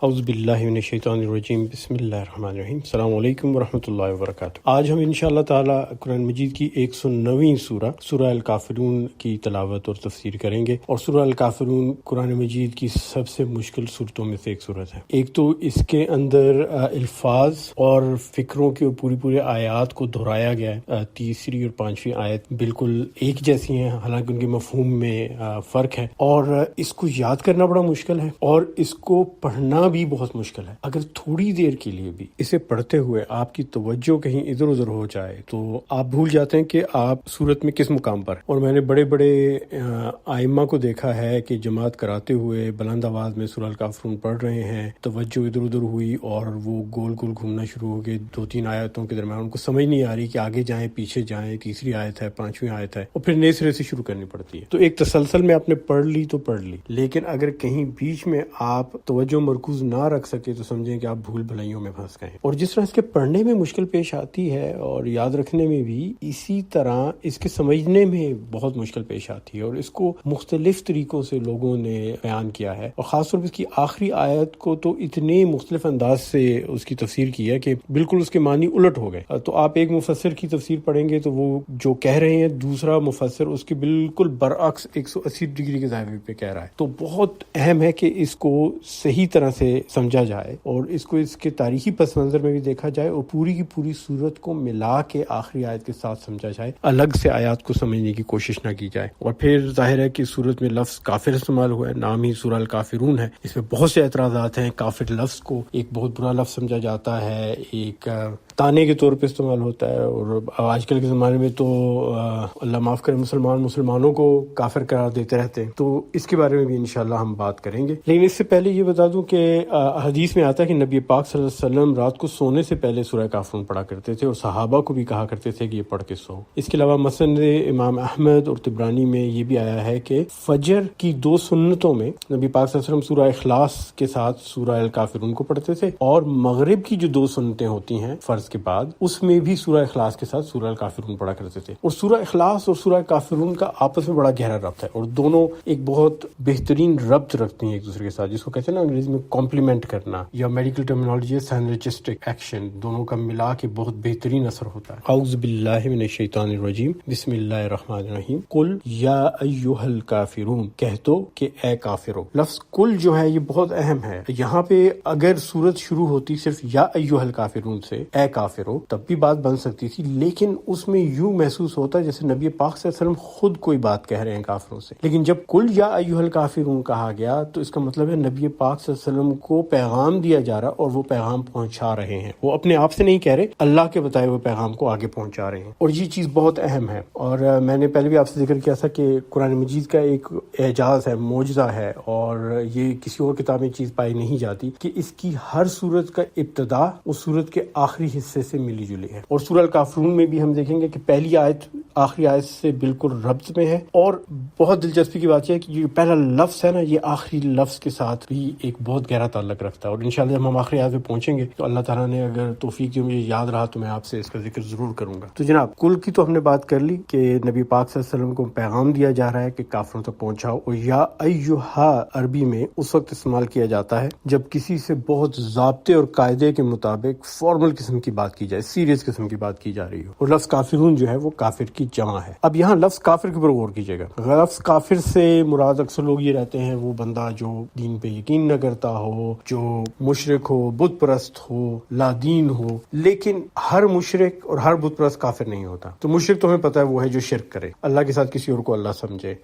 اعوذ باللہ من الشیطان الرجیم، بسم اللہ الرحمن الرحیم۔ السلام علیکم ورحمۃ اللہ وبرکاتہ۔ آج ہم انشاءاللہ تعالی قرآن مجید کی 109ویں سورہ الکافرون کی تلاوت اور تفسیر کریں گے، اور سورہ الکافرون قرآن مجید کی سب سے مشکل صورتوں میں سے ایک صورت ہے۔ ایک تو اس کے اندر الفاظ اور فکروں کے پوری آیات کو دہرایا گیا ہے۔ تیسری اور پانچویں آیت بالکل ایک جیسی ہیں، حالانکہ ان کے مفہوم میں فرق ہے، اور اس کو یاد کرنا بڑا مشکل ہے اور اس کو پڑھنا بھی بہت مشکل ہے۔ اگر تھوڑی دیر کے لیے بھی اسے پڑھتے ہوئے آپ کی توجہ کہیں ادھر ادھر ہو جائے تو آپ بھول جاتے ہیں کہ آپ سورت میں کس مقام پر۔ اور میں نے بڑے ائمہ کو دیکھا ہے کہ جماعت کراتے ہوئے بلند آواز میں سورہ الکافرون پڑھ رہے ہیں، توجہ ادھر ادھر ہوئی اور وہ گول گول گھومنا شروع ہو گئے 2-3 آیتوں کے درمیان، ان کو سمجھ نہیں آ رہی کہ آگے جائیں پیچھے جائیں، تیسری آیت ہے پانچویں آیت ہے، اور پھر نئے سرے سے شروع کرنی پڑتی ہے۔ تو ایک تسلسل میں آپ نے پڑھ لی تو پڑھ لی، لیکن اگر کہیں بیچ میں آپ توجہ مرکوز نہ رکھ سکے تو سمجھیں کہ آپ بھول بھلائیوں میں پھنس گئے۔ اور جس طرح اس کے پڑھنے میں مشکل پیش آتی ہے اور یاد رکھنے میں بھی، اسی طرح اس کے سمجھنے میں بہت مشکل پیش آتی ہے، اور اس کو مختلف طریقوں سے لوگوں نے بیان کیا ہے، اور خاص طور پر اس کی آخری آیت کو تو اتنے مختلف انداز سے اس کی تفسیر کی ہے کہ بالکل اس کے معنی الٹ ہو گئے۔ تو آپ ایک مفسر کی تفسیر پڑھیں گے تو وہ جو کہہ رہے ہیں دوسرا مفسر اس کے بالکل برعکس 180 ڈگری کے زاویے پہ کہہ رہا ہے۔ تو بہت اہم ہے کہ اس کو صحیح طرح سے سمجھا جائے اور اس کو اس کے تاریخی پس منظر میں بھی دیکھا جائے، اور پوری کی پوری صورت کو ملا کے آخری آیت کے ساتھ سمجھا جائے، الگ سے آیات کو سمجھنے کی کوشش نہ کی جائے۔ اور پھر ظاہر ہے کہ صورت میں لفظ کافر استعمال ہوا ہے، نام ہی سورہ الکافرون ہے، اس میں بہت سے اعتراضات ہیں۔ کافر لفظ کو ایک بہت برا لفظ سمجھا جاتا ہے، ایک تانے کے طور پہ استعمال ہوتا ہے، اور آج کل کے زمانے میں تو اللہ معاف کرے مسلمانوں کو کافر قرار دیتے رہتے ہیں، تو اس کے بارے میں بھی انشاءاللہ ہم بات کریں گے۔ لیکن اس سے پہلے یہ بتا دوں کہ حدیث میں آتا ہے کہ نبی پاک صلی اللہ علیہ وسلم رات کو سونے سے پہلے سورہ کافرون پڑھا کرتے تھے، اور صحابہ کو بھی کہا کرتے تھے کہ یہ پڑھ کے سو۔ اس کے علاوہ مسند امام احمد اور طبرانی میں یہ بھی آیا ہے کہ فجر کی 2 سنتوں میں نبی پاک صلی اللہ علیہ وسلم سورہ اخلاص کے ساتھ سورہ الکافرون کو پڑھتے تھے، اور مغرب کی جو 2 سنتیں ہوتی ہیں فرض کے بعد، اس میں بھی سورہ اخلاص کے ساتھ سورہ الکافرون پڑھا کرتے تھے۔ اور سورہ اخلاص اور سورہ کافرون کا آپس میں بڑا گہرا ربط ہے، اور دونوں ایک بہت بہترین ربط رکھتی ہیں ایک دوسرے کے ساتھ، جس کو کہتے ہیں نا انگریزی میں کمپلیمنٹ کرنا، یا میڈیکل ٹرمینالوجی ہے سینرجسٹک ایکشن، دونوں کا ملا کے بہت بہترین اثر ہوتا ہے۔ اعوذ باللہ من الشیطان الرجیم، بسم اللہ الرحمن الرحیم۔ قل یا ایھا الکافرون، کہہ دو کہ اے کافرو۔ لفظ کل جو ہے یہ بہت اہم ہے۔ یہاں پہ اگر سورت شروع ہوتی صرف یا ایھا الکافرون سے، اے کافرو، تب بھی بات بن سکتی تھی، لیکن اس میں یوں محسوس ہوتا ہے جیسے نبی پاک صلی اللہ علیہ وسلم خود کوئی بات کہہ رہے ہیں کافروں سے۔ لیکن جب کل یا ایھا الکافرون کہا گیا تو اس کا مطلب ہے نبی پاک صلی اللہ علیہ وسلم کو پیغام دیا جا رہا اور وہ پیغام پہنچا رہے ہیں، وہ اپنے آپ سے نہیں کہہ رہے، اللہ کے بتائے ہوئے پیغام کو آگے پہنچا رہے ہیں، اور یہ چیز بہت اہم ہے۔ اور میں نے پہلے بھی آپ سے ذکر کیا تھا کہ قرآن مجید کا ایک اعجاز ہے، معجزہ ہے، اور یہ کسی اور کتاب میں چیز پائی نہیں جاتی کہ اس کی ہر سورت کا ابتدا اس سورت کے آخری حصے سے ملی جلی ہے۔ اور سورہ الکافرون میں بھی ہم دیکھیں گے کہ پہلی آیت آخری آیت سے بالکل ربط میں ہے، اور بہت دلچسپی کی بات یہ ہے کہ یہ پہلا لفظ ہے نا، یہ آخری لفظ کے ساتھ بھی ایک بہت گہرا تعلق رکھتا ہے۔ اور انشاءاللہ جب ہم آخری آیت پہ پہنچیں گے تو اللہ تعالیٰ نے اگر توفیق دی، مجھے یاد رہا تو میں آپ سے اس کا ذکر ضرور کروں گا۔ تو جناب کل کی تو ہم نے بات کر لی کہ نبی پاک صلی اللہ علیہ وسلم کو پیغام دیا جا رہا ہے کہ کافروں تک پہنچاؤ، اور یا ایھا عربی میں اس وقت استعمال کیا جاتا ہے جب کسی سے بہت ضابطے اور قاعدے کے مطابق فارمل قسم کی بات کی جائے، سیریس قسم کی بات کی جا رہی ہو، اور لفظ کافرون جو ہے وہ کافر کی جمع ہے۔ اب یہاں لفظ کافر کے اوپر غور کیجیے گا۔ لفظ کافر سے مراد اکثر لوگ یہ رہتے ہیں وہ بندہ جو دین پہ یقین نہ کرتا ہو، جو مشرک ہو، بت پرست ہو، لا دین ہو، لیکن ہر مشرک اور ہر بت پرست کافر نہیں ہوتا۔ تو مشرک تو ہمیں پتہ ہے وہ ہے جو شرک کرے، اللہ کے ساتھ کسی اور کو اللہ سمجھے،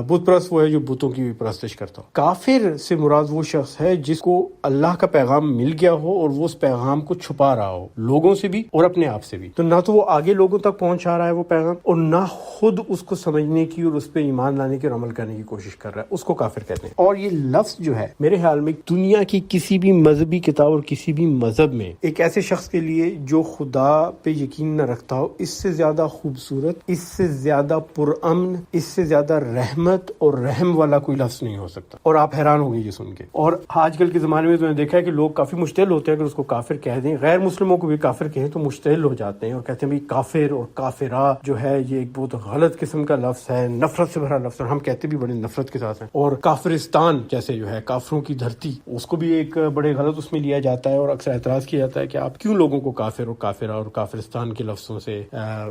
بت پرست وہ ہے جو بتوں کی پرستش کرتا ہو۔ کافر سے مراد وہ شخص ہے جس کو اللہ کا پیغام مل گیا ہو اور وہ اس پیغام کو چھپا رہا ہو، لوگوں سے بھی اور اپنے آپ سے بھی۔ تو نہ تو وہ آگے لوگوں تک پہنچا رہا ہے وہ پیغام، اور نہ خود اس کو سمجھنے کی اور اس پہ ایمان لانے کی اور عمل کرنے کی کوشش کر رہا ہے، اس کو کافر کہتے ہیں۔ اور یہ لفظ جو ہے میرے خیال میں دنیا کی کسی بھی مذہبی کتاب اور کسی بھی مذہب میں ایک ایسے شخص کے لیے جو خدا پہ یقین نہ رکھتا ہو، اس سے زیادہ خوبصورت، اس سے زیادہ پرامن، اس سے زیادہ رحمت اور رحم والا کوئی لفظ نہیں ہو سکتا۔ اور آپ حیران ہوں گے یہ سن کے۔ اور آج کل کے زمانے میں تو میں نے دیکھا ہے کہ لوگ کافی مشتعل ہوتے ہیں، اگر اس کو کافر کہہ دیں، غیر مسلموں کو بھی کافر کہیں تو مشتعل ہو جاتے ہیں اور کہتے ہیں بھئی کافر اور کافرہ جو ہے یہ ایک بہت غلط قسم کا لفظ ہے، نفرت سے بھرا لفظ ہے، ہم کہتے بھی بڑے نفرت کے ساتھ ہیں. اور کافرستان جیسے جو ہے کافروں کی دھرتی، اس کو بھی ایک بڑے غلط اس میں لیا جاتا ہے، اور اکثر اعتراض کیا جاتا ہے کہ آپ کیوں لوگوں کو کافر اور کافرہ اور کافرستان کے لفظوں سے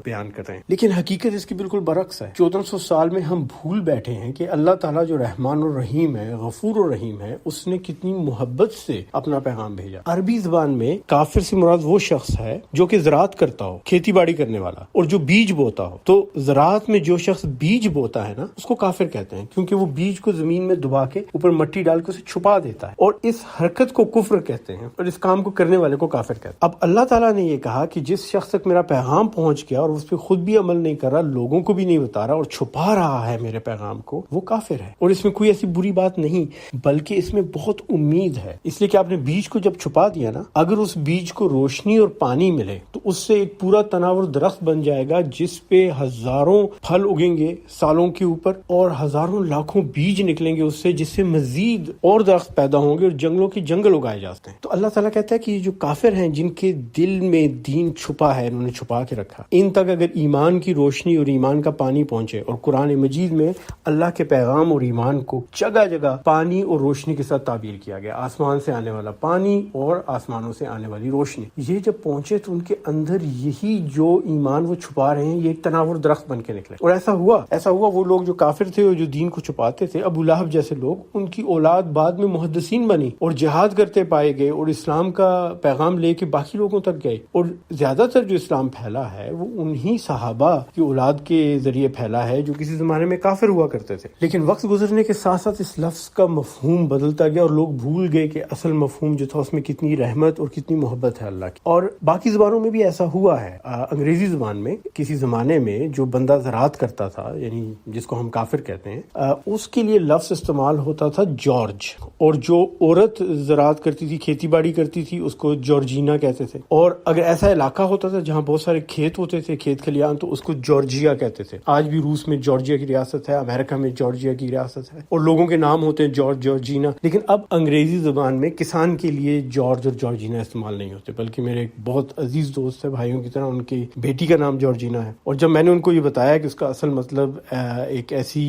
بیان کر رہے ہیں. لیکن حقیقت اس کی بالکل برعکس ہے. 1400 سال میں ہم بھول بیٹھے ہیں کہ اللہ تعالیٰ جو رحمان الرحیم ہے، غفور الرحیم ہے، اس نے کتنی محبت سے اپنا پیغام بھیجا. عربی زبان میں کافر سے مراد وہ شخص ہے جو کہ زراعت کرتا ہو، کھیتی باڑی کرنے والا، اور جو بیج بوتا ہو. تو زراعت میں جو شخص بیج بوتا ہے نا، اس کو کافر کہتے ہیں، کیونکہ وہ بیج کو زمین میں دبا کے اوپر مٹی ڈال کے اسے چھپا دیتا ہے، اور اس حرکت کو کفر کہتے ہیں، اور اس کام کو کرنے والے کو کافر کہتے ہیں. اب اللہ تعالیٰ نے یہ کہا کہ جس شخص تک میرا پیغام پہنچ گیا اور اس پہ خود بھی عمل نہیں کر رہا، لوگوں کو بھی نہیں بتا رہا اور چھپا رہا ہے میرے پیغام کو، وہ کافر ہے. اور اس میں کوئی ایسی بری بات نہیں، بلکہ اس میں بہت امید ہے. اس لیے کہ آپ نے بیج کو جب چھپا دیا نا، اگر اس بیج کو روشنی اور پانی ملے تو اس سے ایک پورا تناور درخت بن جائے گا، جس پہ ہزاروں پھل اگیں گے سالوں کے اوپر، اور ہزاروں لاکھوں بیج نکلیں گے اس سے، جس سے مزید اور درخت پیدا ہوں گے اور جنگلوں کے جنگل اگائے جاتے ہیں. تو اللہ تعالیٰ کہتا ہے کہ یہ جو کافر ہیں، جن کے دل میں دین چھپا ہے، انہوں نے چھپا کے رکھا، ان تک اگر ایمان کی روشنی اور ایمان کا پانی پہنچے. اور قرآن مجید میں اللہ کے پیغام اور ایمان کو جگہ جگہ پانی اور روشنی کے ساتھ تعبیر کیا گیا، آسمان سے آنے والا پانی اور آسمانوں سے آنے والی روشنی. یہ جب پہنچے تو ان کے اندر یہی جو ایمان وہ چھپا رہے ہیں، یہ ایک تناور درخت بن کے نکلے. اور ایسا ہوا وہ لوگ جو کافر تھے اور جو دین کو چھپاتے تھے، ابو لہب جیسے لوگ، ان کی اولاد بعد میں محدثین بنی اور جہاد کرتے پائے گئے اور اسلام کا پیغام لے کے باقی لوگوں تک گئے. اور زیادہ تر جو اسلام پھیلا ہے وہ انہی صحابہ کی اولاد کے ذریعے پھیلا ہے جو کسی زمانے میں کافر ہوا کرتے تھے. لیکن وقت گزرنے کے ساتھ ساتھ اس لفظ کا مفہوم بدلتا گیا اور لوگ بھول گئے کہ اصل مفہوم جو تھا اس میں کتنی رحمت اور کتنی محبت ہے اللہ کی. اور باقی زبانوں میں بھی ایسا ہوا ہے. انگریزی زبان میں کسی زمانے میں جو بندہ زراعت کرتا تھا، یعنی جس کو ہم کافر کہتے ہیں، اس کے لیے لفظ استعمال ہوتا تھا جارج. اور جو عورت زراعت کرتی تھی، کھیتی باڑی کرتی تھی، اس کو جارجینا کہتے تھے. اور اگر ایسا علاقہ ہوتا تھا جہاں بہت سارے کھیت ہوتے تھے، کھیت کھلیان، تو اس کو جارجیا کہتے تھے. آج بھی روس میں جارجیا کی ریاست ہے، امریکہ میں جارجیا کی ریاست ہے، اور لوگوں کے نام ہوتے ہیں جارج، جارجینا. لیکن اب انگریزی زبان میں کسان کے لیے جارج اور جارجینا استعمال نہیں ہوتے، بلکہ میرے ایک بہت عزیز دوست ہے، بھائیوں کی طرح، ان کی بیٹی کا نام جارجینا ہے. اور جب میں نے ان کو یہ بتایا کہ اس کا اصل مطلب ایک ایسی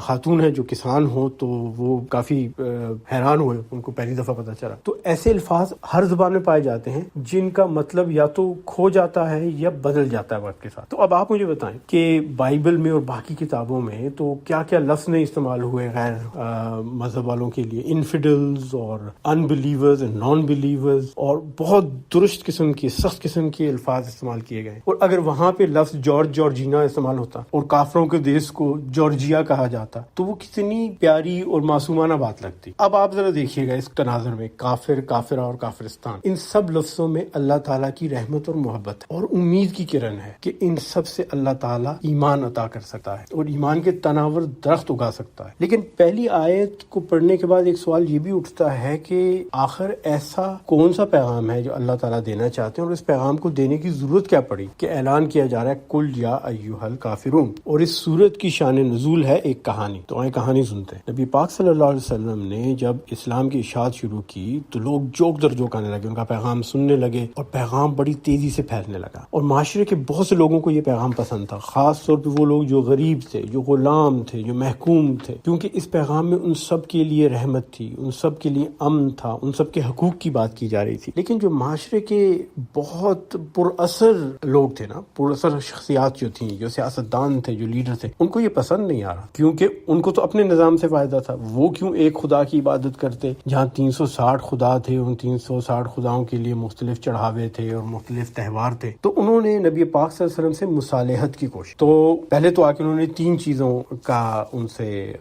خاتون ہے جو کسان ہو، تو وہ کافی حیران ہوئے، ان کو پہلی دفعہ پتہ چلا. تو ایسے الفاظ ہر زبان میں پائے جاتے ہیں جن کا مطلب یا تو کھو جاتا ہے یا بدل جاتا ہے وقت کے ساتھ. تو اب آپ مجھے بتائیں کہ بائبل میں اور باقی کتابوں میں تو کیا کیا لفظ نہیں استعمال ہوئے غیر مذہب والوں کے لیے، انفیڈلز اور انبلیورز اور نان بلیورز، اور بہت درست قسم کے، سخت قسم کے الفاظ استعمال کیے گئے. اور اگر وہاں پہ لفظ جارج، جارجینا استعمال ہوتا اور کافروں کے دیش کو جارجیا کہا جاتا، تو وہ کتنی پیاری اور معصومانہ بات لگتی. اب آپ ذرا دیکھیے گا اس تناظر میں، کافر، کافرہ اور کافرستان، ان سب لفظوں میں اللہ تعالیٰ کی رحمت اور محبت ہے، اور امید کی کرن ہے کہ ان سب سے اللہ تعالیٰ ایمان عطا کر سکتا ہے اور ایمان کے تناور درخت اگا سکتا ہے. لیکن پہلی آیت کو پڑھنے کے بعد ایک سوال یہ بھی اٹھتا ہے کہ آخر ایسا کون سا پیغام ہے جو اللہ تعالیٰ دینا چاہتے ہیں، اور اس پیغام کو دینے کی ضرورت کیا پڑی کہ اعلان کیا جا رہا ہے کل یا ایھا الکافرون. اور اس سورت کی شان نزول ہے ایک کہانی. تو آئیں کہانی سنتے ہیں. نبی پاک صلی اللہ علیہ وسلم نے جب اسلام کی اشاعت شروع کی تو لوگ جوک در جوک آنے لگے، ان کا پیغام سننے لگے، اور پیغام بڑی تیزی سے پھیلنے لگا. اور معاشرے کے بہت سے لوگوں کو یہ پیغام پسند تھا، خاص طور پہ وہ لوگ جو غریب تھے، جو غلام تھے، جو محکوم تھے، کیونکہ اس پیغام میں ان سب کے لیے رحمت تھی، ان سب کے لیے امن تھا، ان سب کے حقوق کی بات کی جا رہی تھی. لیکن جو معاشرے کے بہت پر اثر لوگ تھے نا، پر اثر شخصیات جو تھیں، جو سیاستدان تھے، جو لیڈر تھے، ان کو یہ پسند نہیں آ رہا، کیونکہ ان کو تو اپنے نظام سے فائدہ تھا. وہ کیوں ایک خدا کی عبادت کرتے جہاں 360 خدا تھے، ان 360 خداؤں کے لیے مختلف چڑھاوے تھے اور مختلف تہوار تھے. تو انہوں نے نبی پاک صلی اللہ علیہ وسلم سے مصالحت کی کوشش. تو پہلے تو آ کے انہوں نے 3 چیزوں کا ان سے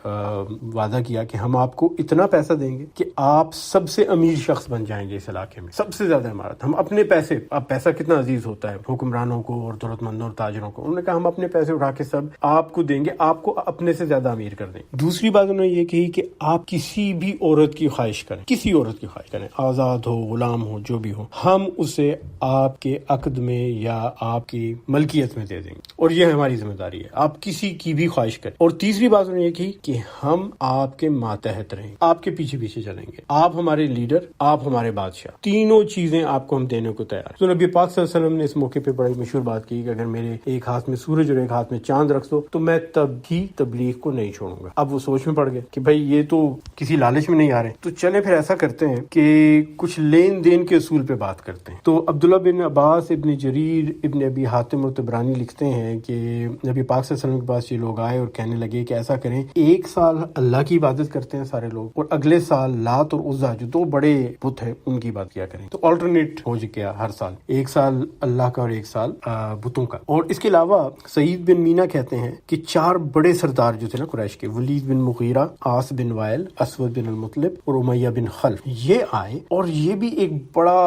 وعدہ کیا کہ ہم آپ کو اتنا پیسہ دیں گے کہ آپ سب سے امیر شخص بن جائیں گے اس علاقے میں، سب سے زیادہ عمارت، ہم اپنے پیسے، اب پیسہ کتنا عزیز ہوتا ہے حکمرانوں کو اور دولت مندوں اور تاجروں کو، انہوں نے کہا ہم اپنے پیسے اٹھا کے سب آپ کو دیں گے، آپ کو اپنے سے زیادہ امیر کر دیں. دوسری بات انہوں نے یہ کہی کہ آپ کسی بھی عورت کی خواہش کریں، کسی عورت کی خواہش کریں، آزاد ہو، غلام ہو، جو بھی ہو، ہم اسے آپ کے عقد میں یا آپ کی ملکیت میں دے دیں گے، اور یہ ہماری ذمہ داری ہے، آپ کسی کی بھی خواہش کریں. اور تیسری بات انہوں نے یہ کہی کہ ہم آپ کے ماتحت رہیں، آپ کے پیچھے پیچھے چلیں گے، آپ ہمارے لیڈر، آپ ہمارے بادشاہ، تینوں چیزیں آپ کو ہم دینے کو تیار. تو نبی پاک صلی اللہ علیہ وسلم نے اس موقع پہ بڑی مشہور بات کی کہ اگر میرے ایک ایک ہاتھ میں سورج اور ایک ہاتھ میں چاند رکھ دو تو میں تب بھی تبلیغ کو نہیں چھوڑوں گا۔ اب وہ سوچ میں پڑ گئے کہ بھائی یہ تو کسی لالچ میں نہیں آ رہے، تو چلیں پھر ایسا کرتے ہیں کہ کچھ لین دین کے اصول پہ بات کرتے ہیں۔ تو عبداللہ بن عباس، ابن جریر، ابن ابی حاتم اور طبرانی لکھتے ہیں کہ نبی پاک صلی اللہ علیہ وسلم کے پاس یہ لوگ آئے اور کہنے لگے کہ ایسا کریں، ایک سال اللہ کی عبادت کرتے ہیں سارے لوگ، اور اگلے سال لات اور عزا جو دو بڑے بت ہیں ان کی بات کیا کریں۔ تو آلٹرنیٹ ہو گیا ہر سال، ایک سال اللہ کا اور ایک سال بتوں کا۔ اور اس کے علاوہ سعید بن مینا کہتے ہیں کہ 4 بڑے سردار جو تھے نا قریش کے، ولید بن مغیرہ، عاص بن وائل، اسود بن المطلب اور امیہ بن خلف، یہ آئے اور یہ بھی ایک بڑا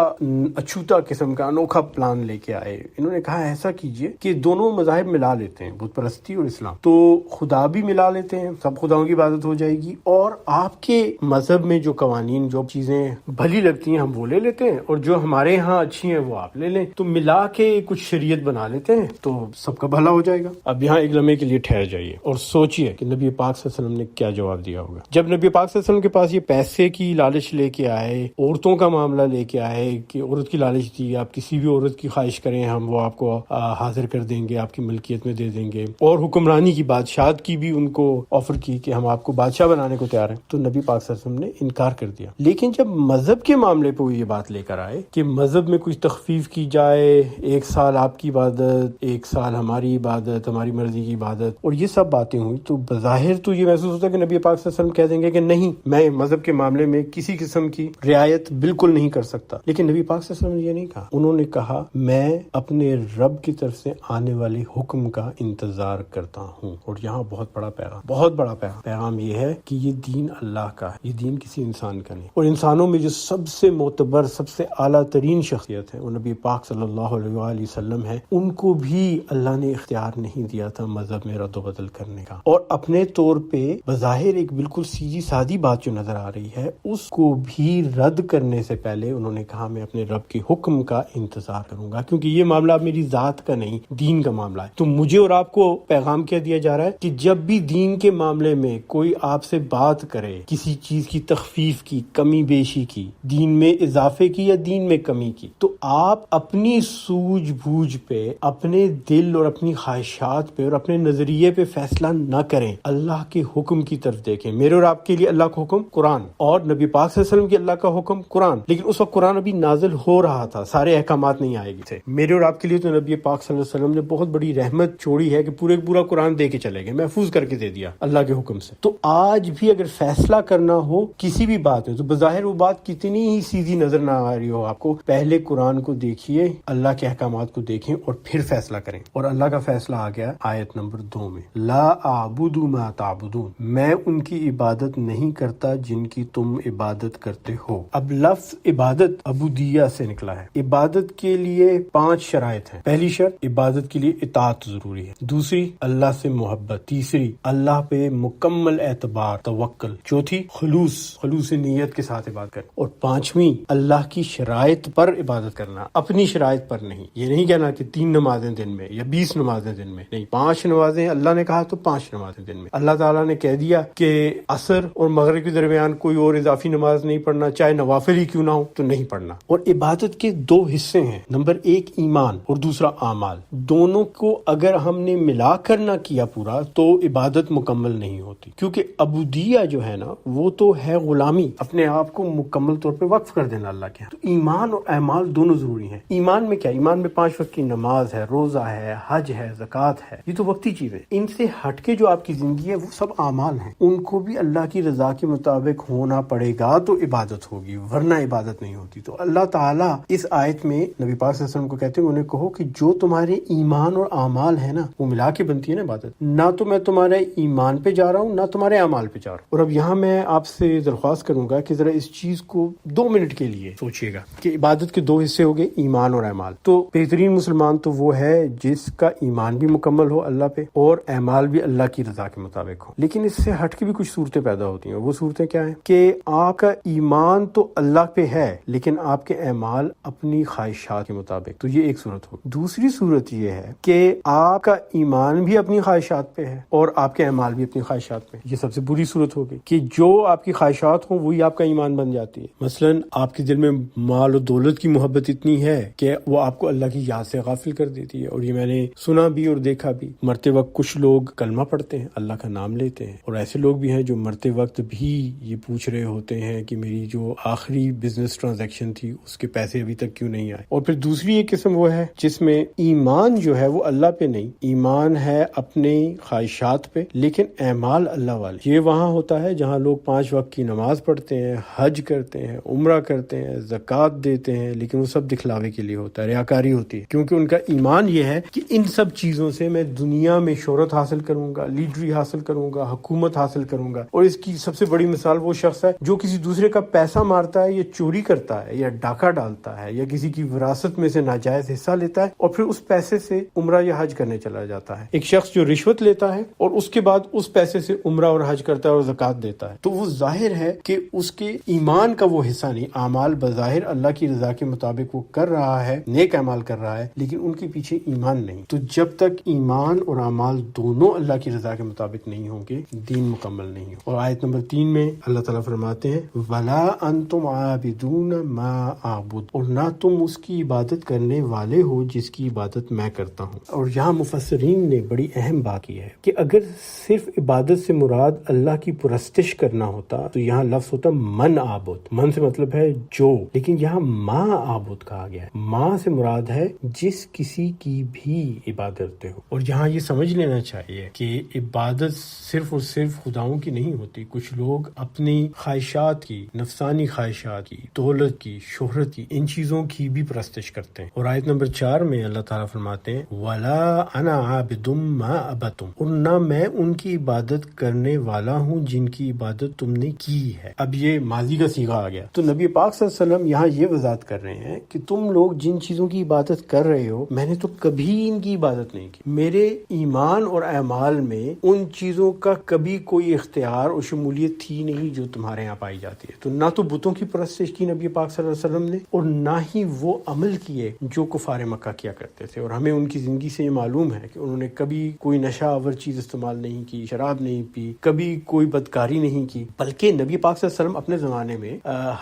اچھوتا قسم کا انوکھا پلان لے کے آئے۔ انہوں نے کہا ایسا کیجئے کہ دونوں مذاہب ملا لیتے ہیں، بت پرستی اور اسلام، تو خدا بھی ملا لیتے ہیں، سب خداؤں کی عبادت ہو جائے گی، اور آپ کے مذہب میں جو قوانین، جو چیزیں بھلی لگتی ہیں ہم وہ لے لیتے ہیں، اور جو ہمارے ہاں اچھی ہیں وہ آپ لے لیں، تو ملا کے کچھ شریعت بنا لیتے ہیں تو سب کا بھلا ہو جائے گا۔ اب یہاں ایک لمحے کے لیے ٹھہر جائیے اور سوچئے کہ نبی پاک صلی اللہ علیہ وسلم نے کیا جواب دیا ہوگا۔ جب نبی پاک صلی اللہ علیہ وسلم کے پاس یہ پیسے کی لالچ لے کے آئے، عورتوں کا معاملہ لے کے آئے کہ عورت کی لالچ دی، آپ کسی بھی عورت کی خواہش کریں ہم وہ آپ کو حاضر کر دیں گے، آپ کی ملکیت میں دے دیں گے، اور حکمرانی کی، بادشاہت کی بھی ان کو آفر کی کہ ہم آپ کو بادشاہ بنانے کو تیار ہیں، تو نبی پاک صلی اللہ علیہ وسلم نے انکار کر دیا۔ لیکن جب مذہب کے معاملے پہ وہ یہ بات لے کر آئے کہ مذہب میں کچھ تخفیف کی جائے، ایک سال آپ کی عبادت، ایک سال ہماری عبادت، ہماری مرضی کی عبادت، اور یہ سب باتیں ہوئی، تو بظاہر تو یہ محسوس ہوتا ہے کہ نبی پاک صلی اللہ علیہ وسلم کہہ دیں گے کہ نہیں، میں مذہب کے معاملے میں کسی قسم کی رعایت بالکل نہیں کر سکتا۔ لیکن نبی پاک صلی اللہ علیہ وسلم نے یہ نہیں کہا، انہوں نے کہا میں اپنے رب کی طرف سے آنے والے حکم کا انتظار کرتا ہوں۔ اور یہاں بہت بڑا پیغام، بہت بڑا پیغام یہ ہے کہ یہ دین اللہ کا ہے، یہ دین کسی انسان کا نہیں، اور انسانوں میں جو سب سے معتبر، سب سے اعلیٰ ترین شخصیت ہے وہ نبی پاک صلی اللہ علیہ وآلہ وسلم ہے، ان کو بھی اللہ نے اختیار نہیں دیا تھا مذہب میں رد و بدل کرنے کا، اور اپنے طور پہ بظاہر ایک بالکل سیدھی سادی بات جو نظر آ رہی ہے اس کو بھی رد کرنے سے پہلے انہوں نے کہا میں اپنے رب کے حکم کا انتظار کروں گا، کیونکہ یہ معاملہ میری ذات کا نہیں، دین کا معاملہ ہے۔ تو مجھے اور آپ کو پیغام کیا دیا جا رہا ہے کہ جب بھی دین کے معاملے میں کوئی آپ سے بات کرے، کسی چیز کی تخفیف کی، کمی بیشی کی، دین میں اضافے کی یا دین میں کمی کی، تو آپ اپنی سوجھ بوجھ پہ، اپنے دل اور اپنی خواہشات پہ اور اپنے نظریے پہ فیصلہ نہ کریں، اللہ کے حکم کی طرف دیکھیں۔ میرے اور آپ کے لیے اللہ کا حکم قرآن، اور نبی پاک صلی اللہ علیہ وسلم کے اللہ کا حکم قرآن، لیکن اس وقت قرآن ابھی نازل ہو رہا تھا، سارے احکامات نہیں آئے گی تھے۔ میرے اور آپ کے لیے تو نبی پاک صلی اللہ علیہ وسلم نے بہت بڑی رحمت چھوڑی ہے کہ پورا قرآن دے کے چلے گئے، محفوظ کر کے دے دیا اللہ کے حکم سے۔ تو آج بھی اگر فیصلہ کرنا ہو کسی بھی بات میں، تو بظاہر وہ بات کتنی ہی سیدھی نظر نہ آ رہی ہو آپ کو، پہلے قرآن کو دیکھیے، اللہ کے احکامات کو دیکھیں اور پھر فیصلہ کریں۔ اور اللہ کا فیصلہ آ گیا آیت نمبر 2 میں، لا اعبد ما تعبدون، میں ان کی عبادت نہیں کرتا جن کی تم عبادت کرتے ہو۔ اب لفظ عبادت عبودیہ سے نکلا ہے۔ عبادت کے لیے 5 شرائط ہیں۔ پہلی شرط، عبادت کے لیے اطاعت ضروری ہے۔ دوسری، اللہ سے محبت۔ تیسری، اللہ پہ مکمل اعتبار، توکل۔ چوتھی، خلوص نیت کے ساتھ عبادت کرنا۔ اور 5ویں، اللہ کی شرائط پر عبادت کرنا، اپنی شرائط پر نہیں۔ یہ نہیں کہنا کہ 3 نمازیں دن میں یا 20 نمازیں دن میں، نہیں، 5 نمازیں اللہ نے کہا تو 5 نمازیں دن میں۔ اللہ تعالیٰ نے کہہ دیا کہ عصر اور مغرب کے درمیان کوئی اور اضافی نماز نہیں پڑھنا، چاہے نوافل ہی کیوں نہ ہو، تو نہیں پڑھنا۔ اور عبادت کے 2 حصے ہیں، نمبر 1 ایمان اور دوسرا اعمال۔ دونوں کو اگر ہم نے ملا کر نہ کیا پورا تو عبادت مکمل نہیں ہوتی، کیونکہ عبودیہ جو ہے نا وہ تو ہے غلامی، اپنے آپ کو مکمل طور پہ وقف کر دینا اللہ کے۔ تو ایمان اور اعمال دونوں ضروری ہیں۔ ایمان میں کیا؟ ایمان میں 5 وقت کی نماز ہے، روزہ ہے، حج ہے، زکوٰۃ ہے، یہ تو وقتی چیزیں۔ ان سے ہٹ کے جو آپ کی زندگی ہے وہ سب اعمال ہیں، ان کو بھی اللہ کی رضا کے مطابق ہونا پڑے گا تو عبادت ہوگی، ورنہ عبادت نہیں ہوتی۔ تو اللہ تعالیٰ اس آیت میں نبی پاک صلی اللہ علیہ وسلم کو کہتے ہیں، انہیں کہو کہ جو تمہارے ایمان اور اعمال ہے نا وہ ملا کے بنتی ہے نا عبادت، نہ تو میں تمہارے ایمان پہ جا رہا ہوں نہ تمہارے اعمال پہ جا رہا ہوں۔ اور اب یہاں میں آپ سے درخواست کروں گا کہ ذرا اس چیز کو 2 منٹ کے لیے سوچیے گا کہ عبادت کے 2 حصے ہو گئے، ایمان اور اعمال۔ تو بہترین مسلمان تو وہ ہے جس کا ایمان بھی مکمل ہو اللہ پہ اور اعمال بھی اللہ کی رضا کے مطابق ہو۔ لیکن اس سے ہٹ کے بھی کچھ صورتیں پیدا ہوتی ہیں۔ وہ صورتیں کیا ہیں کہ آپ کا ایمان تو اللہ پہ ہے لیکن آپ کے اعمال اپنی خواہشات کے مطابق، تو یہ ایک صورت ہوگی۔ دوسری صورت یہ ہے کہ آپ کا ایمان بھی اپنی خواہشات پہ ہے اور آپ کے اعمال بھی اپنی خواہشات پہ۔ یہ سب سے بری صورت ہوگی کہ جو آپ کی خواہشات ہوں وہی آپ کا ایمان بن جاتی ہے۔ مثلاً آپ کے دل میں مال و دولت کی محبت اتنی ہے کہ وہ آپ کو اللہ کی یاد سے غافل کر دیتی ہے، اور یہ میں نے نے سنا بھی اور دیکھا بھی، مرتے وقت کچھ لوگ کلمہ پڑھتے ہیں، اللہ کا نام لیتے ہیں، اور ایسے لوگ بھی ہیں جو مرتے وقت بھی یہ پوچھ رہے ہوتے ہیں کہ میری جو آخری بزنس ٹرانزیکشن تھی اس کے پیسے ابھی تک کیوں نہیں آئے۔ اور پھر دوسری ایک قسم وہ ہے جس میں ایمان جو ہے وہ اللہ پہ نہیں، ایمان ہے اپنے خواہشات پہ، لیکن اعمال اللہ والے۔ یہ وہاں ہوتا ہے جہاں لوگ 5 وقت کی نماز پڑھتے ہیں، حج کرتے ہیں، عمرہ کرتے ہیں، زکوٰۃ دیتے ہیں، لیکن وہ سب دکھلاوے کے لیے ہوتا ہے، ریاکاری ہوتی ہے، کیونکہ ان کا ایمان یہ ہے کہ ان سب چیزوں سے میں دنیا میں شہرت حاصل کروں گا، لیڈری حاصل کروں گا، حکومت حاصل کروں گا۔ اور اس کی سب سے بڑی مثال وہ شخص ہے جو کسی دوسرے کا پیسہ مارتا ہے یا چوری کرتا ہے یا ڈاکہ ڈالتا ہے یا کسی کی وراثت میں سے ناجائز حصہ لیتا ہے اور پھر اس پیسے سے عمرہ یا حج کرنے چلا جاتا ہے۔ ایک شخص جو رشوت لیتا ہے اور اس کے بعد اس پیسے سے عمرہ اور حج کرتا ہے اور زکوٰۃ دیتا ہے، تو وہ ظاہر ہے کہ اس کے ایمان کا وہ حصہ نہیں، اعمال بظاہر اللہ کی رضا کے مطابق وہ کر رہا ہے، نیک اعمال کر رہا ہے، لیکن ان کے پیچھے ایمان نہیں۔ تو جب تک ایمان اور اعمال دونوں اللہ کی رضا کے مطابق نہیں ہوں گے، دین مکمل نہیں ہو۔ اور آیت نمبر 3 میں اللہ تعالیٰ فرماتے ہیں وَلَا أَنْتُمْ عَابِدُونَ مَا أَعْبُدُ، اور نہ تم اس کی عبادت کرنے والے ہو جس کی عبادت میں کرتا ہوں۔ اور یہاں مفسرین نے بڑی اہم بات کی ہے کہ اگر صرف عبادت سے مراد اللہ کی پرستش کرنا ہوتا تو یہاں لفظ ہوتا من عابد، من سے مطلب ہے جو، لیکن یہاں ما عابد کہا گیا ہے، ما سے مراد ہے جس کسی کی بھی عبادت ہو۔ اور یہاں یہ سمجھ لینا چاہیے کہ عبادت صرف اور صرف خداؤں کی نہیں ہوتی، کچھ لوگ اپنی خواہشات کی، نفسانی خواہشات کی، دولت کی، شہرت کی، ان چیزوں کی بھی پرستش کرتے ہیں۔ اور آیت نمبر 4 میں اللہ تعالیٰ فرماتے ہیں وَلَا أَنَا عَابِدٌ مَا عَبَدتُمْ، اور نہ میں ان کی عبادت کرنے والا ہوں جن کی عبادت تم نے کی ہے۔ اب یہ ماضی کا صیغہ آ گیا، تو نبی پاک صلی اللہ علیہ وسلم یہاں یہ وضاحت کر رہے ہیں کہ تم لوگ جن چیزوں کی عبادت کر رہے ہو میں نے تو کبھی ان کی عبادت نہیں کی، میرے ایمان اور اعمال میں ان چیزوں کا کبھی کوئی اختیار اور شمولیت تھی نہیں جو تمہارے یہاں پائی جاتی ہے۔ تو نہ تو بتوں کی پرستش کی نبی پاک صلی اللہ علیہ وسلم نے، اور نہ ہی وہ عمل کیے جو کفار مکہ کیا کرتے تھے۔ اور ہمیں ان کی زندگی سے یہ معلوم ہے کہ انہوں نے کبھی کوئی نشہ آور چیز استعمال نہیں کی، شراب نہیں پی، کبھی کوئی بدکاری نہیں کی، بلکہ نبی پاک صلی اللہ علیہ وسلم اپنے زمانے میں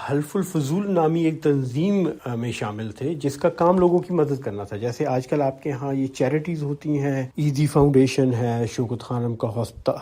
حلف الفضول نامی ایک تنظیم میں شامل تھے جس کا کام لوگوں کی مدد کرنا تھا۔ جیسے آج کل آپ کے ہاں یہ چیریٹیز ہوتی ہیں، ایزی فاؤنڈیشن ہے، شوکت خانم کا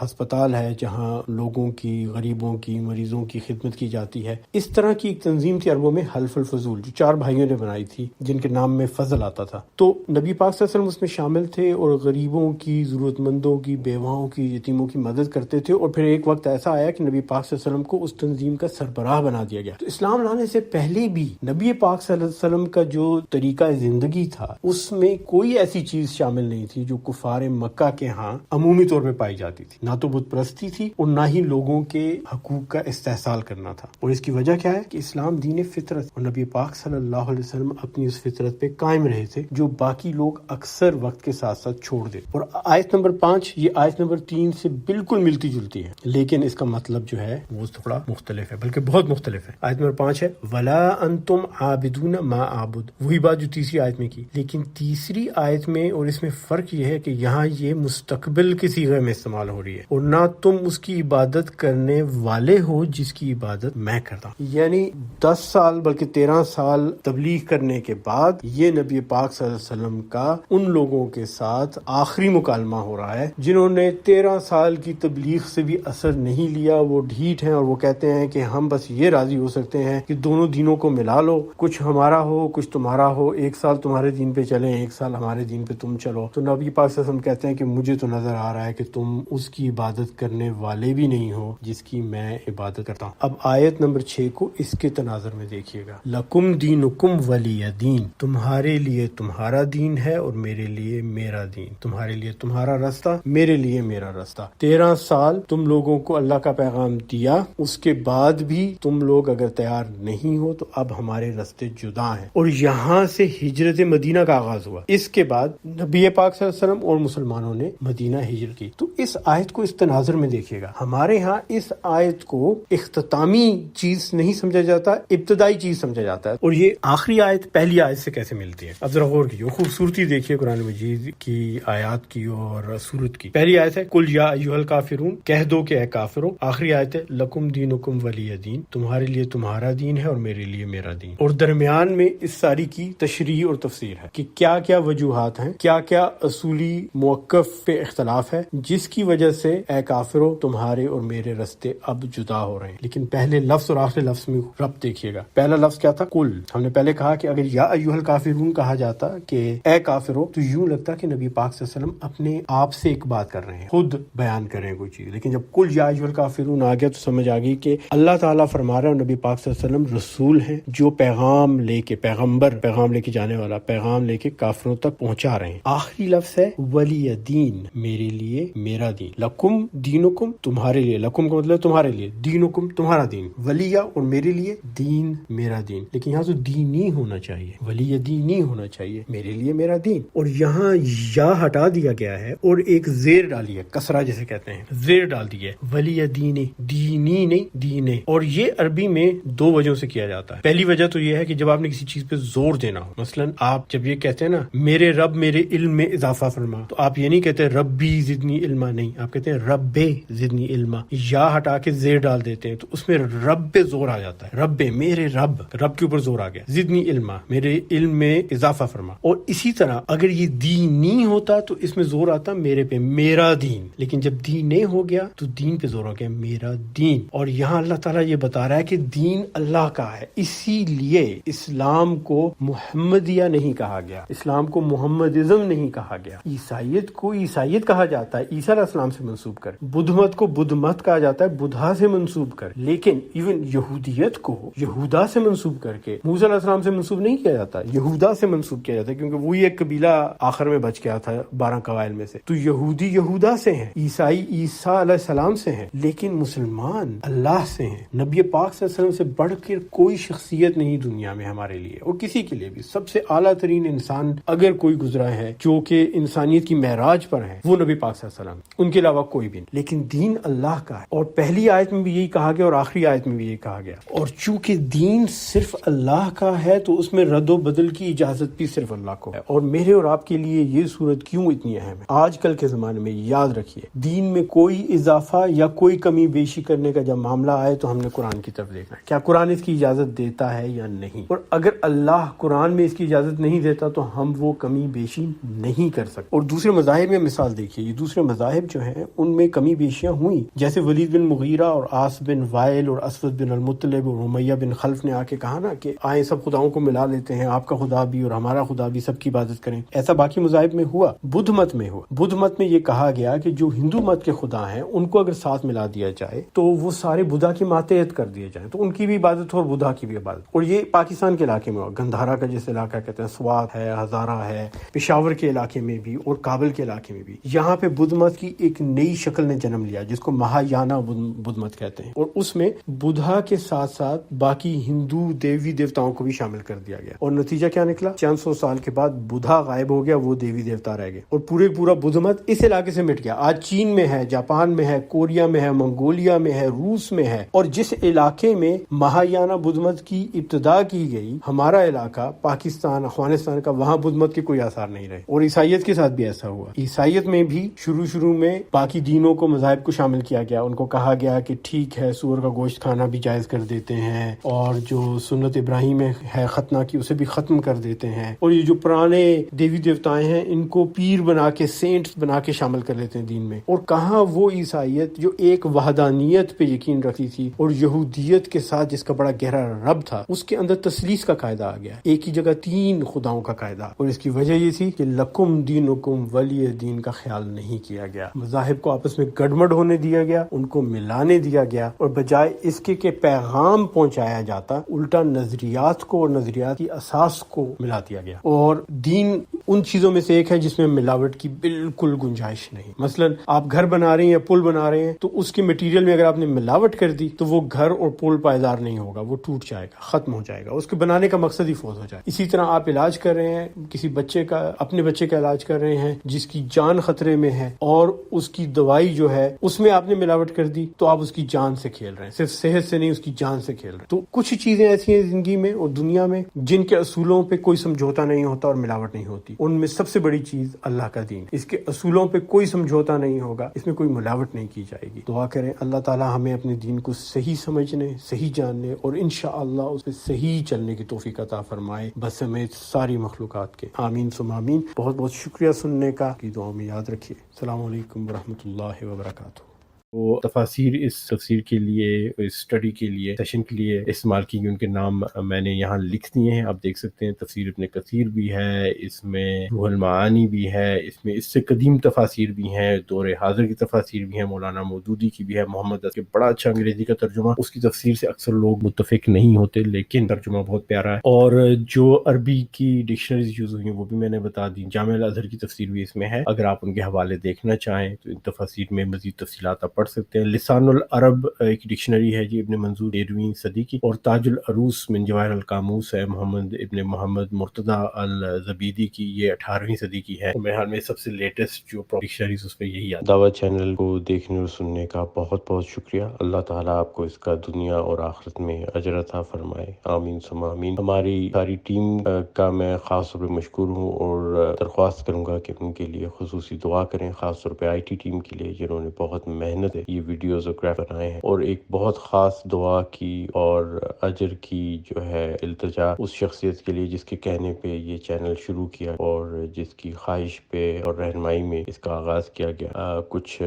ہسپتال ہے جہاں لوگوں کی، غریبوں کی، مریضوں کی خدمت کی جاتی ہے، اس طرح کی ایک تنظیم تھی عربوں میں حلف الفضول، جو 4 بھائیوں نے بنائی تھی جن کے نام میں فضل آتا تھا۔ تو نبی پاک صلی اللہ علیہ وسلم اس میں شامل تھے اور غریبوں کی، ضرورت مندوں کی، بیواؤں کی، یتیموں کی مدد کرتے تھے۔ اور پھر ایک وقت ایسا آیا کہ نبی پاک صلی اللہ علیہ وسلم کو اس تنظیم کا سربراہ بنا دیا گیا۔ تو اسلام لانے سے پہلے بھی نبی پاک صلی اللہ علیہ وسلم کا جو طریقہ زندگی تھا اس میں کوئی ایسی چیز شامل نہیں تھی جو کفار مکہ کے ہاں عمومی طور پہ پائی جاتی تھی، نہ تو بت پرستی تھی اور نہ ہی لوگوں کے حقوق کا استحصال کرنا تھا۔ اور اس کی وجہ کیا ہے کہ اسلام دین فطرت، اور نبی پاک صلی اللہ علیہ وسلم اپنی اس فطرت پہ قائم رہے تھے جو باقی لوگ اکثر وقت کے ساتھ ساتھ چھوڑ دے۔ اور آیت نمبر 5 یہ آیت نمبر 3 سے بالکل ملتی جلتی ہے، لیکن اس کا مطلب جو ہے وہ تھوڑا مختلف ہے، بلکہ بہت مختلف ہے۔ آیت نمبر 5 ہے وَلَا أَنْتُمْ عَابِدُونَ مَا أَعْبُدُ، وہی بات جو تیسری آیت میں کی، لیکن تیسری آیت میں اور اس میں فرق یہ ہے کہ یہاں یہ مستقبل کے صیغے میں استعمال ہو رہی ہے، اور نہ تم اس کی عبادت کرنے والے ہو جس کی عبادت میں کرتا ہوں۔ یعنی 10 سال بلکہ 13 سال تبلیغ کرنے کے بعد یہ نبی پاک صلی اللہ علیہ وسلم کا ان لوگوں کے ساتھ آخری مکالمہ ہو رہا ہے جنہوں نے 13 سال کی تبلیغ سے بھی اثر نہیں لیا، وہ ڈھیٹ ہیں اور وہ کہتے ہیں کہ ہم بس یہ راضی ہو سکتے ہیں کہ دونوں دینوں کو ملا لو، کچھ ہمارا ہو کچھ تمہارا ہو، 1 سال تمہارے دین پہ چلیں، 1 سال ہمارے دین پہ تم چلو۔ تو نبی پاک صلی اللہ علیہ وسلم کہتے ہیں کہ مجھے تو نظر آ رہا ہے کہ تم اس کی عبادت کرنے والے بھی نہیں ہو جس کی میں عبادت کرتا ہوں۔ اب آیت نمبر 6 کو اس کے تناظر میں دیکھیے گا، لَکُمْ دِینُکُمْ وَلِیَ دین، تمہارے لیے تمہارا دین ہے اور میرے لیے میرا دین، تمہارے لیے تمہارا راستہ، میرے لیے میرا راستہ۔ 13 سال تم لوگوں کو اللہ کا پیغام دیا، اس کے بعد بھی تم لوگ اگر تیار نہیں ہو تو اب ہمارے راستے جدا ہیں۔ اور یہاں سے ہجرت مدینہ کا آغاز ہوا، اس کے بعد نبی پاک صلی اللہ علیہ وسلم اور مسلمانوں نے مدینہ ہجرت کی۔ تو اس آیت کو اس تناظر میں دیکھیے گا، ہمارے ہاں اس آیت کو اختتامی چیز نہیں سمجھا جاتا، ابتدائی چیز سمجھا جاتا ہے۔ اور یہ آخری آیت پہلی آیت سے کیسے ملتی ہے، اب ذرا غور کیجیے، خوبصورتی دیکھیے قرآن مجید کی آیات کی اور سورت کی۔ پہلی آیت ہے قل یا ایھا الکافرون، کہہ دو کہ اے کافرو۔ آخری آیت ہے لکم دینکم ولی دین، تمہارے لیے تمہارا دین ہے اور میرے لیے میرا دین۔ اور درمیان میں اس ساری کی تشریح اور تفسیر ہے کہ کیا کیا وجوہات بات ہیں، کیا کیا اصولی موقف پہ اختلاف ہے جس کی وجہ سے اے کافرو تمہارے اور میرے رستے اب جدا ہو رہے ہیں۔ لیکن پہلے لفظ اور آخری لفظ میں ربط دیکھیے گا۔ پہلا لفظ کیا تھا؟ کل۔ ہم نے پہلے کہا کہ اگر یا ایھا الکافرون کہا جاتا کہ اے کافرو، تو یوں لگتا کہ نبی پاک صلی اللہ علیہ وسلم اپنے آپ سے ایک بات کر رہے ہیں، خود بیان کر رہے ہیں کوئی چیز۔ لیکن جب کل یا ایھا الکافرون آ گیا تو سمجھ آ گئی کہ اللہ تعالیٰ فرما رہا ہے اور نبی پاک صلی اللہ علیہ وسلم رسول ہیں جو پیغام لے کے، پیغمبر، پیغام لے کے جانے والا، پیغام لے کے کافروں تک پہنچا رہے ہیں۔ آخری لفظ ہے ولی دین، میرے لیے میرا دین، لکم دینکم، تمہارے لیے، لکم کا مطلب تمہارے لیے، دینکم تمہارا دین، ولی اور میرے لیے، دین میرا دین۔ لیکن یہاں تو دینی ہونا چاہیے، ولی دینی ہونا چاہیے، میرے لیے میرا دین۔ اور یہاں یا ہٹا دیا گیا ہے اور ایک زیر ڈالی ہے، کسرہ جسے کہتے ہیں، زیر ڈال دی ہے، ولی دین، دینی نہیں، دینے۔ اور یہ عربی میں دو وجہوں سے کیا جاتا ہے۔ پہلی وجہ تو یہ ہے کہ جب آپ نے کسی چیز پہ زور دینا ہو، مثلا آپ جب یہ کہتے ہیں نا میرے رب میرے علم میں اضافہ فرما، تو آپ یہ نہیں کہتے ربی زدنی علما، نہیں، آپ کہتے ہیں رب زدنی علما، یا ہٹا کے زیر ڈال دیتے ہیں تو اس میں رب پہ زور آ جاتا ہے، رب، میرے رب، رب کے اوپر زور آ گیا، زدنی علما، میرے علم میں اضافہ فرما۔ اور اسی طرح اگر یہ دینی ہوتا تو اس میں زور آتا میرے پہ، میرا دین، لیکن جب دینے ہو گیا تو دین پہ زور آ گیا، میرا دین۔ اور یہاں اللہ تعالیٰ یہ بتا رہا ہے کہ دین اللہ کا ہے، اسی لیے اسلام کو محمدیہ نہیں کہا گیا، اسلام کو محمدزم نہیں کہا گیا۔ عیسائیت کو عیسائیت کہا جاتا ہے، عیسیٰ علیہ السلام سے منسوب کر، بدھ مت کو بدھ مت کہا جاتا ہے، بدھا سے منسوب کر، لیکن ایون یہودیت کو یہودا سے منسوب کر کے موسیٰ علیہ السلام سے منسوب نہیں کیا جاتا، یہودا سے منسوب کیا جاتا ہے، کیونکہ وہی ایک قبیلہ آخر میں بچ گیا تھا 12 قبائل میں سے۔ تو یہودی یہودا سے ہیں، عیسائی عیسیٰ علیہ السلام سے ہیں، لیکن مسلمان اللہ سے ہیں۔ نبی پاک صلی اللہ علیہ وسلم سے بڑھ کر کوئی شخصیت نہیں دنیا میں ہمارے لیے، اور کسی کے لیے بھی۔ سب سے اعلیٰ ترین انسان اگر کوئی گزرا ہے جو کہ انسانیت کی معراج پر ہے، وہ نبی پاک صلی اللہ علیہ وسلم، ان کے علاوہ کوئی بھی نہیں۔ لیکن دین اللہ کا ہے، اور پہلی آیت میں بھی یہی کہا گیا اور آخری آیت میں بھی یہی کہا گیا۔ اور چونکہ دین صرف اللہ کا ہے تو اس میں رد و بدل کی اجازت بھی صرف اللہ کو ہے۔ اور میرے اور آپ کے لیے یہ صورت کیوں اتنی اہم ہے آج کل کے زمانے میں، یاد رکھیے، دین میں کوئی اضافہ یا کوئی کمی بیشی کرنے کا جب معاملہ آئے تو ہم نے قرآن کی طرف دیکھنا ہے، کیا قرآن اس کی اجازت دیتا ہے یا نہیں۔ اور اگر اللہ قرآن میں اس کی اجازت نہیں دیتا تو ہم وہ کمی بیشی نہیں کر سکتے۔ اور دوسرے مذاہب میں مثال دیکھیے، یہ دوسرے مذاہب جو ہیں ان میں کمی بیشیاں ہوئیں، جیسے ولید بن مغیرہ اور عاص بن وائل اور اسود بن المطلب اور امیہ بن خلف نے آ کے کہا نا کہ آئیں سب خداؤں کو ملا لیتے ہیں، آپ کا خدا بھی اور ہمارا خدا بھی، سب کی عبادت کریں۔ ایسا باقی مذاہب میں ہوا، بدھ مت میں ہوا۔ بدھ مت میں یہ کہا گیا کہ جو ہندو مت کے خدا ہیں ان کو اگر ساتھ ملا دیا جائے تو وہ سارے بدھا کی ماتحت کر دیے جائیں، تو ان کی بھی عبادت ہو اور بدھا کی بھی عبادت۔ اور یہ پاکستان کے علاقے میں ہوا، گندھارا کا جس علاقہ کہتے ہیں، سوات ہے، ہزارہ ہے، پشاور کے علاقے میں بھی اور کابل کے علاقے میں بھی، یہاں پہ بدھ مت کی ایک نئی شکل نے جنم لیا جس کو مہایانا بدھ مت کہتے ہیں، اور اس میں بدھا کے ساتھ ساتھ باقی ہندو دیوی دیوتاؤں کو بھی شامل کر دیا گیا۔ اور نتیجہ کیا نکلا؟ 400 سال کے بعد بدھا غائب ہو گیا، وہ دیوی دیوتا رہ گئے، اور پورا بدھ مت اس علاقے سے مٹ گیا۔ آج چین میں ہے، جاپان میں ہے، کوریا میں ہے، منگولیا میں ہے، روس میں ہے۔ اور جس علاقے میں مہایانا بدھ مت کی ابتدا کی گئی، ہمارا علاقہ پاکستان افغانستان کا، وہاں بدھ مت کے کوئی آثار نہیں رہے۔ اور عیسائیت کے ساتھ بھی ایسا ہوا، عیسائیت میں بھی شروع میں باقی دینوں کو، مذاہب کو شامل کیا گیا، ان کو کہا گیا کہ ٹھیک ہے سور کا گوشت کھانا بھی جائز کر دیتے ہیں، اور جو سنت ابراہیم ہے ختنہ کی اسے بھی ختم کر دیتے ہیں، اور یہ جو پرانے دیوی دیوتائیں ہیں ان کو پیر بنا کے، سینٹس بنا کے شامل کر لیتے ہیں دین میں۔ اور کہاں وہ عیسائیت جو ایک وحدانیت پہ یقین رکھتی تھی، اور یہودیت کے ساتھ جس کا بڑا گہرا ربط تھا، اس کے اندر تثلیث کا قاعدہ آ گیا، ایک ہی جگہ 3 خداؤں کا قاعدہ۔ اور اس کی وجہ یہ تھی کہ لکم دینکم ولی دین کا خیال نہیں کیا گیا، مذاہب کو آپس میں گڑمڑ ہونے دیا گیا، ان کو ملانے دیا گیا، اور بجائے اس کے کہ پیغام پہنچایا جاتا، الٹا نظریات کو اور نظریات کی اساس کو ملا دیا گیا۔ اور دین ان چیزوں میں سے ایک ہے جس میں ملاوٹ کی بالکل گنجائش نہیں۔ مثلا آپ گھر بنا رہے ہیں یا پل بنا رہے ہیں تو اس کے مٹیریل میں اگر آپ نے ملاوٹ کر دی تو وہ گھر اور پل پائیدار نہیں ہوگا، وہ ٹوٹ جائے گا، ختم ہو جائے گا، اس کے بنانے کا مقصد ہی فوت ہو جائے۔ اسی طرح آپ علاج کر رہے ہیں کسی بچے کا، اپنے بچے کا علاج کر رہے ہیں جس کی جان خطرے میں ہے، اور اس کی دوائی جو ہے اس میں آپ نے ملاوٹ کر دی تو آپ اس کی جان سے کھیل رہے ہیں، صرف صحت سے نہیں، اس کی جان سے کھیل رہے ہیں۔ تو کچھ چیزیں ایسی ہیں زندگی میں اور دنیا میں جن کے اصولوں پہ کوئی سمجھوتا نہیں ہوتا اور ملاوٹ نہیں ہوتی۔ ان میں سب سے بڑی چیز اللہ کا دین، اس کے اصولوں پہ کوئی سمجھوتا نہیں ہوگا، اس میں کوئی ملاوٹ نہیں کی جائے گی۔ دعا کریں اللہ تعالی ہمیں اپنے دین کو صحیح سمجھنے، صحیح جاننے اور انشاءاللہ اس پہ صحیح چلنے کی توفیق عطا فرمائے، بس سمیت ساری مخلوقات کے، آمین۔ ثم آمین۔ بہت بہت شکریہ سننے کا، کی دعاؤں میں یاد رکھیے۔ السلام علیکم ورحمۃ اللہ وبرکاتہ۔ وہ تفاسیر اس تفسیر کے لیے، اس اسٹڈی کے لیے، سیشن کے لیے استعمال کی گئی، ان کے نام میں نے یہاں لکھ دیے ہیں، آپ دیکھ سکتے ہیں۔ تفسیر ابن کثیر بھی ہے اس میں، روح المعانی بھی ہے اس میں، اس سے قدیم تفاسیر بھی ہیں، دور حاضر کی تفاسیر بھی ہیں، مولانا مودودی کی بھی ہے، محمد کے بڑا اچھا انگریزی کا ترجمہ، اس کی تفسیر سے اکثر لوگ متفق نہیں ہوتے لیکن ترجمہ بہت پیارا ہے۔ اور جو عربی کی ڈکشنریز یوز ہوئی ہیں وہ بھی میں نے بتا دی۔ جامع الازہر کی تفسیر بھی اس میں ہے، اگر آپ ان کے حوالے دیکھنا چاہیں تو ان تفاسیر میں مزید تفصیلات آپ پڑھ سکتے ہیں۔ لسان العرب ایک ڈکشنری ہے جی ابن منظور 13ویں صدی کی، اور تاج العروس من جواہر القاموس ہے محمد ابن محمد مرتضی الزبیدی کی، یہ 18ویں صدی کی ہے۔ میرے حال میں سب سے لیٹسٹ جو ڈکشنریز اس پہ یہی ہے۔ دعوت چینل کو دیکھنے اور سننے کا بہت بہت شکریہ۔ اللہ تعالیٰ آپ کو اس کا دنیا اور آخرت میں اجر عطا فرمائے، آمین ثم آمین۔ ہماری ساری ٹیم کا میں خاص طور پہ مشکور ہوں، اور درخواست کروں گا کہ ان کے لیے خصوصی دعا کریں، خاص طور پہ IT ٹیم کے لیے جنہوں نے بہت محنت سے یہ ویڈیوز اور گراف بنائے ہیں، اور ایک بہت خاص دعا کی اور اجر کی جو ہے التجا اس شخصیت کے لیے جس کے کہنے پہ یہ چینل شروع کیا اور جس کی خواہش پہ اور رہنمائی میں اس کا آغاز کیا گیا۔ کچھ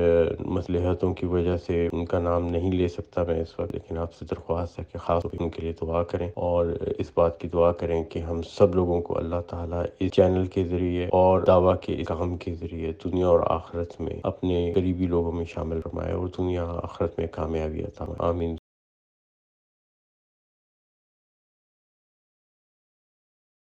مصلحتوں کی وجہ سے ان کا نام نہیں لے سکتا میں اس وقت، لیکن آپ سے درخواست ہے کہ خاص طور پہ ان کے لیے دعا کریں، اور اس بات کی دعا کریں کہ ہم سب لوگوں کو اللہ تعالیٰ اس چینل کے ذریعے اور دعویٰ کے کام کے ذریعے دنیا اور آخرت میں اپنے قریبی لوگوں میں شامل فرمائے، اور دنیا آخرت میں کامیابی عطا فرمائے، آمین۔